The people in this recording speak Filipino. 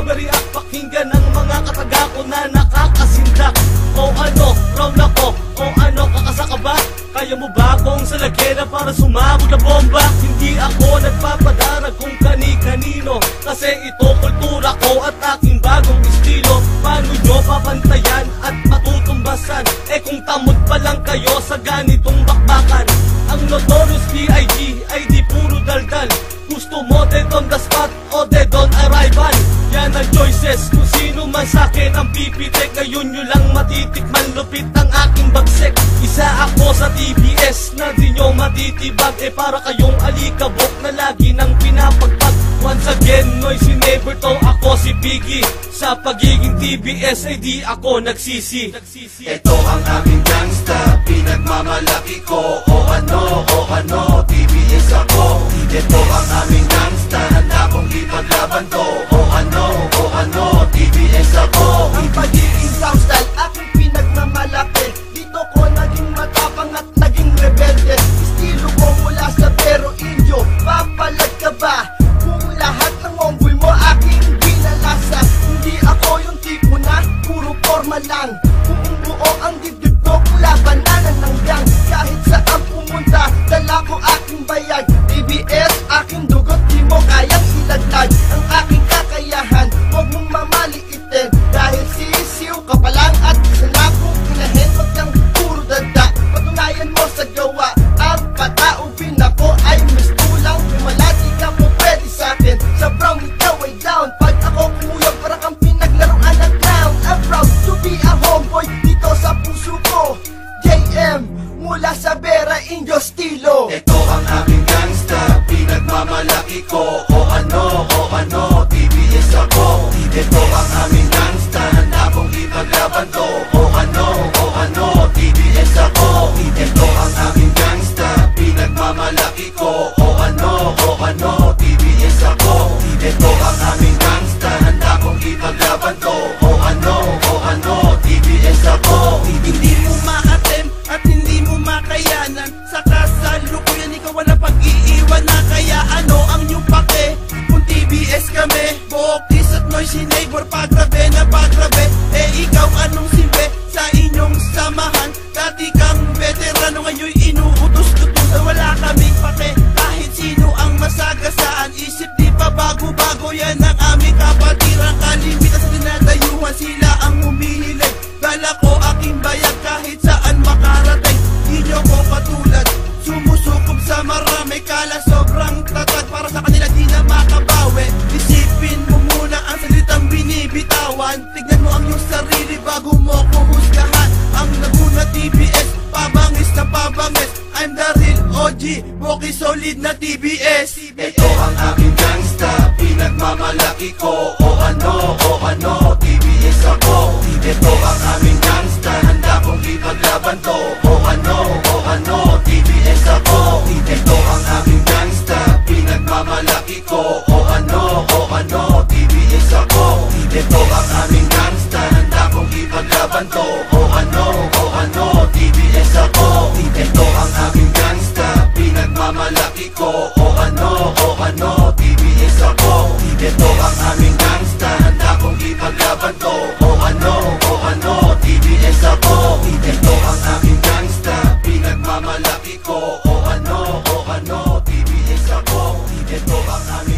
Mareact pakinggan ng mga kataga ko na nakakasindak. O ano, round ako, o ano, kakasaka ba? Kaya mo ba akong salagera para sumabog na bomba? Hindi ako nagpapadarag kung kani-kanino, kasi ito kultura ko at aking bagong estilo. Paano nyo papantayan at matutumbasan? Eh kung tamod pa lang kayo sa ganitong bakbakan. Ang notorious B.I.G. ay di puro daldal. Gusto mo dead on the spot o dead on arrival? Yan ang choices kung sino man sa'kin ang pipitek. Ngayon nyo lang matitikman, lupit ang aking bagsek. Isa ako sa TBS na di nyo matitibag. Eh para kayong alikabok na lagi nang pinapagpag. Once again, noisy neighbor to, ako si Biggie. Sa pagiging TBS ay di ako nagsisi. Ito ang aming gangsta, pinagmamalaki ko. O ano, TBS ako. Ito ang aming gangsta, handa kong ipaglaban to. O ano, TBS ako. Ang pagiging soundstyle, aking pinagmamalaki. Dito ko naging matapang at naging rebelde. Estilo ko mula sa pero indio. Papalag ka ba? Kung lahat ng omboy mo aking ginalasa. Hindi ako yung tipo na puro forma lang. Buong buo ang dibdib ko, labanan ng gang. Kahit saan pumunta, dala ko aking bayag. TBS, aking dugot, di mo kayang ilaglag. Ang aking kakayahan, huwag mong mamaliitin. Dahil sisiw ka pa lang at isa na kong inahin. Huwag kang puro dada, patunayan mo sa gawa. Ang pataubin ako ay mistulang. Himala, di ka mo pwede sa'kin. Sa brown, ikaw ay down. Pag ako kumuyang, para kang pinaglaruan ng clown. I'm proud to be a homeboy dito sa puso ko. JM, mula sa Vera Indio Stilo. Ito ang aming gangsta, pinagmamalaki ko. O ano, TBS ako. Ito ang aming gangsta, handa kong ipaglaban to. O ano, TBS ako. Ito ang aming gangsta, pinagmamalaki ko. O ano, TBS ako. Ito ang aming gangsta, handa kong ipaglaban to. O ano, TBS ako. Hindi mo maatem at hindi mo makayanan. Sa kasalukuyan ikaw wala pag-iiwan na. Kaya ano ang iyong pake? Kung TBS kami, Bokis at noisy neighbor, pagrabe na pagrabe. Eh ikaw anong simbe sa inyong samahan? Dati kang veterano, ngayon'y inuutos-utos na wala kaming pake. Kahit sino ang masagasaan, isip di pa bago-bago. Yan ang aming kapatiran, kalimitan sa dinadayuhan. Sila ang humihilig, dala ko aking bayag kahit saan makarating. Di nyo ko katulad, sumusukob sa marami. Kala sobrang tatag, para sa kanila di na makabawi. Isipin mo muna ang salitang binibitawan. Tignan mo ang iyong sarili bago mo ko husgahan. Ang Laguna TBS, pabangis na pabangis. I'm the real OG, Boki solid na TBS. Ito ang aming gangsta, pinagmamalaki ko. O ano, TBS ako. Ito ang aming gangsta, handa kong ipaglaban to. O ano, TBS ako. Ito ang aming gangsta, pinagmamalaki ko. O ano, TBS ako. Ito ang aming gangsta, handa kong ipaglaban to. O ano, TBS ako. Ito ang aming gangsta, pinagmamalaki ko. O ano, TBS ako. Ito ang aming gangsta, handa kong ipaglaban to. O ano, TBS ako. Ito ang aming gangsta, pinagmamalaki ko. O ano, TBS ako. Ito ang aming